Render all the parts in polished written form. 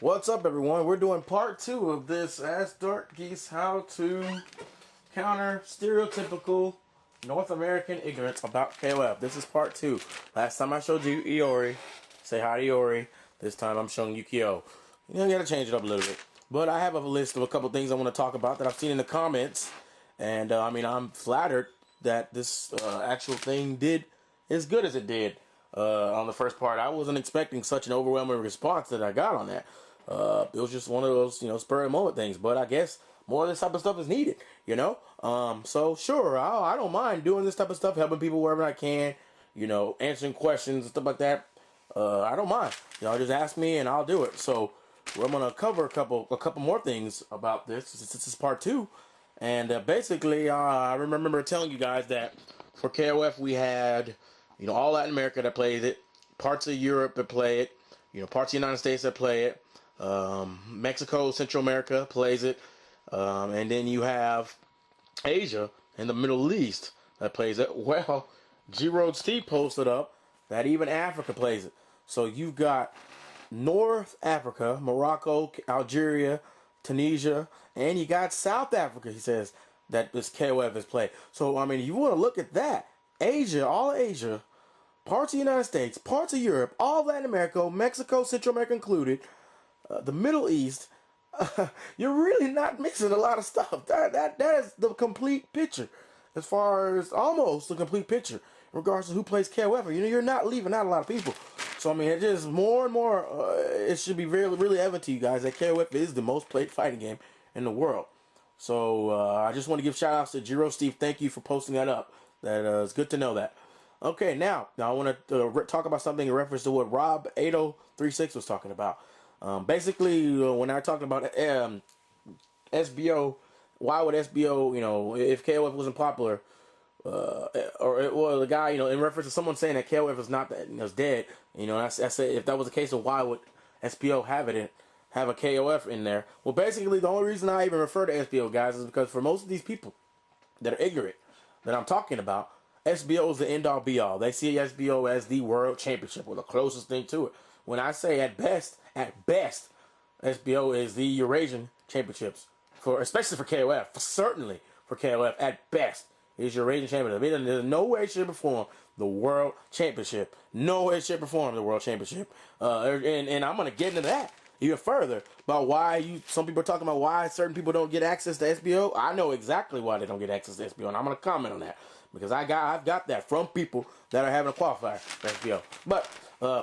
What's up, everyone? We're doing part 2 of this Ask Dark Geese how to counter stereotypical North American ignorance about KOF. This is part 2. Last time I showed you Iori. Say hi to Iori. This time I'm showing you Kyo. You know, you gotta change it up a little bit. But I have a list of a couple things I want to talk about that I've seen in the comments. And I'm flattered that this actual thing did as good as it did on the first part. I wasn't expecting such an overwhelming response that I got on that. It was just one of those, spur of the moment things. But I guess more of this type of stuff is needed, So sure, I don't mind doing this type of stuff, helping people wherever I can, answering questions and stuff like that. I don't mind. Just ask me and I'll do it. So we're gonna cover a couple more things about this. This is part 2, and basically, I remember telling you guys that for KOF we had, all Latin America that plays it, parts of Europe that play it, parts of the United States that play it. Mexico, Central America plays it, and then you have Asia and the Middle East that plays it. Well, G-Road Steve posted up that even Africa plays it. So you've got North Africa, Morocco, Algeria, Tunisia, and you got South Africa, he says, that this KOF is played. So, you want to look at that. Asia, all Asia, parts of the United States, parts of Europe, all of Latin America, Mexico, Central America included, the Middle East, you're really not mixing a lot of stuff. That is the complete picture, as far as almost the complete picture in regards to who plays KOF. You're not leaving out a lot of people. So it just more and more, it should be really evident to you guys that KOF is the most played fighting game in the world. So I just want to give shout outs to Jiro Steve. Thank you for posting that up. It's good to know that. Okay, now I want to talk about something in reference to what Rob 8036 was talking about. Basically, when I talked about SBO, why would SBO, if KOF wasn't popular, or it was a guy, in reference to someone saying that KOF is not that, is dead, I said if that was the case, then why would SBO have a KOF in there? Well, basically, the only reason I even refer to SBO, guys, is because for most of these people that are ignorant that I'm talking about, SBO is the end-all be-all. They see SBO as the world championship or the closest thing to it. When I say at best, SBO is the Eurasian championships, especially for KOF, certainly for KOF, at best, is Eurasian championship. There's no way, shape, or form the world championship. No way, shape, or form the world championship. And I'm going to get into that even further about why some people are talking about why certain people don't get access to SBO. I know exactly why they don't get access to SBO, and I'm going to comment on that because I've got that from people that are having a qualifier for SBO. But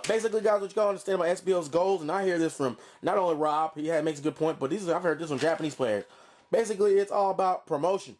basically, guys, what you gotta understand about SBO's goals, and I hear this from not only Rob, he makes a good point, but I've heard this from Japanese players. Basically, it's all about promotion,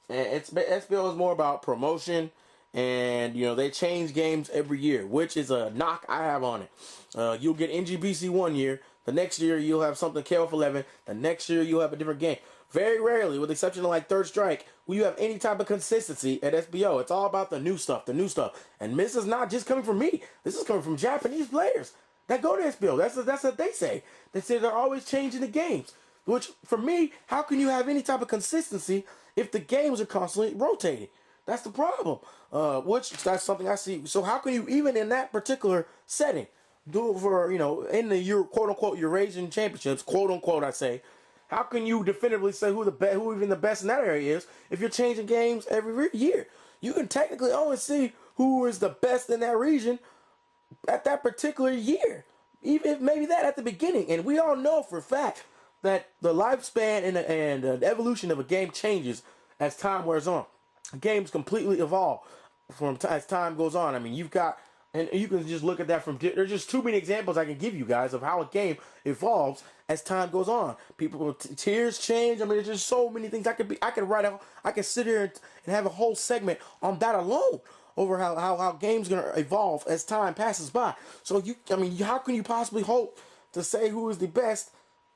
and SBO is more about promotion, and they change games every year, which is a knock I have on it. You'll get NGBC one year, the next year you'll have something KOF 11, the next year you'll have a different game. Very rarely, with the exception of like Third Strike, will you have any type of consistency at SBO. It's all about the new stuff. And this is not just coming from me. This is coming from Japanese players that go to SBO. That's what they say. They say they're always changing the games. Which, for me, how can you have any type of consistency if the games are constantly rotating? That's the problem. That's something I see. So how can you, even in that particular setting, do it for, in the quote-unquote Eurasian championships, quote-unquote, I say, how can you definitively say who even the best in that area is if you're changing games every year? You can technically only see who is the best in that region at that particular year. Even if maybe that at the beginning. And we all know for a fact that the lifespan and the evolution of a game changes as time wears on. Games completely evolve as time goes on. You've got, and you can just look at that there's just too many examples I can give you guys of how a game evolves as time goes on. People, tiers change. There's just so many things I could sit here and have a whole segment on that alone over how games gonna evolve as time passes by. So how can you possibly hope to say who is the best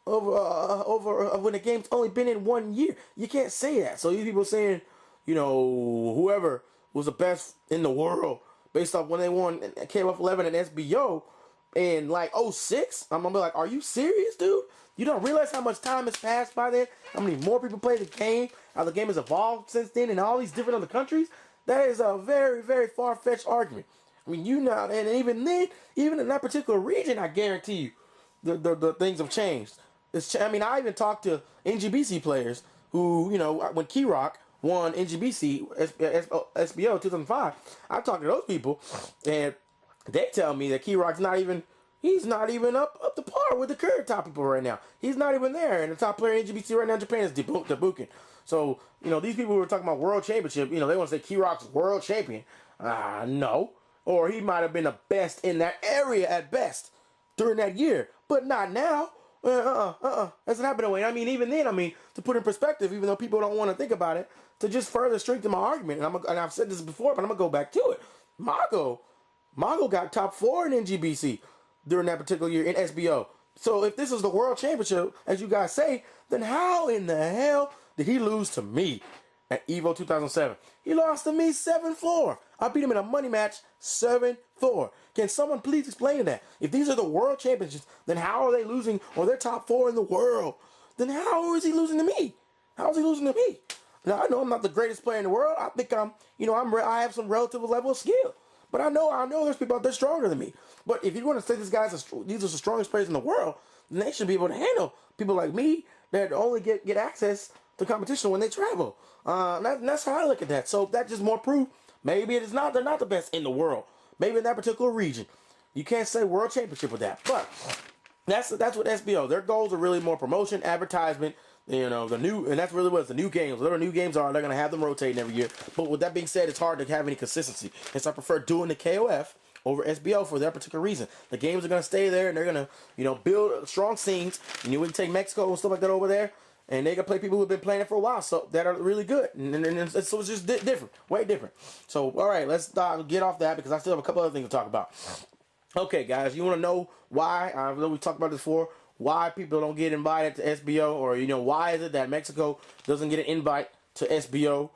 over when the game's only been in 1 year? You can't say that. So you people saying, whoever was the best in the world based off when they won KOF 11 and SBO in like 06, I'm gonna be like, are you serious, dude? You don't realize how much time has passed by then? How many more people play the game? How the game has evolved since then in all these different other countries? That is a very, very far-fetched argument. And even then, even in that particular region, I guarantee you, the things have changed. I mean, I even talked to NGBC players who, you know, when Key Rock won NGBC SBO 2005, I talked to those people, and they tell me that Key Rock's he's not even up to par with the current top people right now. He's not even there, and the top player in NGBC right now in Japan is Dabukin. So, you know, these people who were talking about world championship, you know, they want to say Key Rock's world champion. No. Or he might have been the best in that area at best during that year, but not now. Doesn't happen that way. I mean, even then, to put in perspective, even though people don't want to think about it, to just further strengthen my argument, and I've said this before, but I'm gonna go back to it. Mago got top 4 in NGBC during that particular year in SBO. So if this is the world championship, as you guys say, then how in the hell did he lose to me at EVO 2007? He lost to me 7-4. I beat him in a money match 7-4. Can someone please explain that? If these are the world championships, then how are they losing, or they're top 4 in the world? Then how is he losing to me? How is he losing to me? Now, I know I'm not the greatest player in the world. I think I have some relative level of skill. But I know there's people out there stronger than me. But if you want to say these are the strongest players in the world, then they should be able to handle people like me that only get access to competition when they travel. That's how I look at that. So that's just more proof. Maybe it is not. They're not the best in the world. Maybe in that particular region. You can't say world championship with that. But that's what SBO. Their goals are really more promotion, advertisement. You know, and that's really what it's the new games. Whatever new games are, they're gonna have them rotating every year. But with that being said, it's hard to have any consistency. And so I prefer doing the KOF over SBO for that particular reason. The games are gonna stay there, and they're gonna, you know, build strong scenes. And you would take Mexico and stuff like that over there, and they can play people who've been playing it for a while, so that are really good. And so it's just different, way different. So all right, let's get off that because I still have a couple other things to talk about. Okay, guys, you want to know why? I know we talked about this before. Why people don't get invited to SBO, or, you know, why is it that Mexico doesn't get an invite to SBO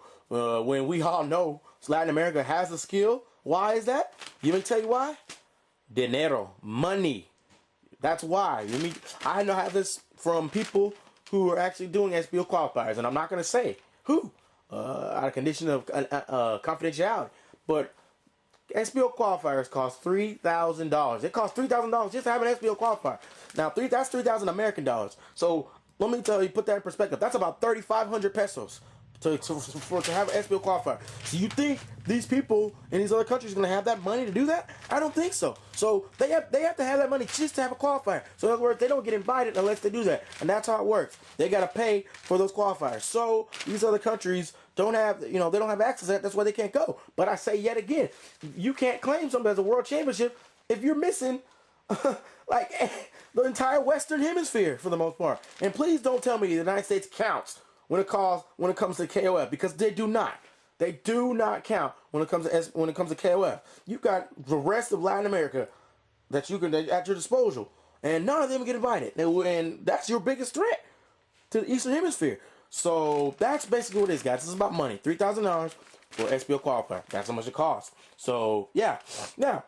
when we all know Latin America has the skill? Why is that? You want me to tell you why? Dinero, money. That's why. I have this from people who are actually doing SBO qualifiers, and I'm not going to say who, out of condition of confidentiality, but SBO qualifiers cost $3,000. It costs $3,000 just to have an SBO qualifier. Now, that's $3,000 American dollars. So let me tell you, put that in perspective. That's about 3,500 pesos to have an SBO qualifier. So you think these people in these other countries are going to have that money to do that? I don't think so. So they have to have that money just to have a qualifier. So in other words, they don't get invited unless they do that, and that's how it works. They got to pay for those qualifiers. So these other countries don't have, they don't have access to that. That's why they can't go. But I say yet again, you can't claim something as a world championship if you're missing like the entire Western Hemisphere for the most part. And please don't tell me the United States counts when it comes to KOF, because they do not. They do not count when it comes to KOF. You've got the rest of Latin America that you can at your disposal, and none of them get invited. And that's your biggest threat to the Eastern Hemisphere. So that's basically what it is, guys. This is about money. $3,000 for SBO qualifier. That's how much it costs. So yeah. Now,